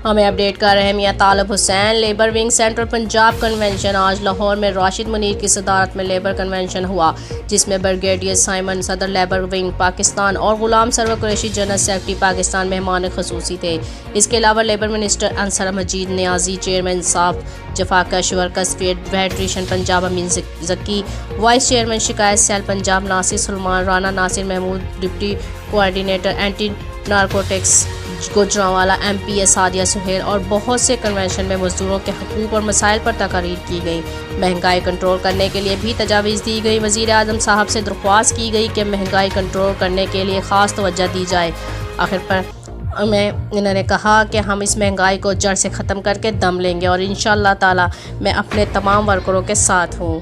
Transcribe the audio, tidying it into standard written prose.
हमें अपडेट कर रहे हैं Mian Talib Hussain. Labour wing central Punjab convention. आज लाहौर में राशिद मुनीर की सदारत में लेबर कन्वेंशन हुआ, जिसमें ब्रिगेडियर साइमन सदर लेबर विंग पाकिस्तान और गुलाम सरवर कुरैशी जनरल सेक्रेटरी पाकिस्तान मेहमान खसूसी थे। इसके अलावा labour minister Ansar Majeed Niazi, chairman साफ Jafakash workers federation Punjab Amin Zaki, vice chairman शिकायत cell Punjab Nasir Salman Rana, Nasir Mahmood deputy coordinator anti narcotics Gujranwala, MP Sadia Sohail और बहुत से कन्वेंशन में मजदूरों के हकूक़ और मसाइल पर तकारीर की गई। महंगाई कंट्रोल करने के लिए भी तजावीज़ दी गई। वज़ीर आज़म साहब से दरख्वास्त की गई कि महंगाई कंट्रोल करने के लिए ख़ास तवज्जो दी जाए। आखिर पर इन्होंने कहा कि हम इस महंगाई को जड़ से ख़त्म करके दम लेंगे और इंशाअल्लाह ताला मैं अपने तमाम वर्करों के साथ हूँ।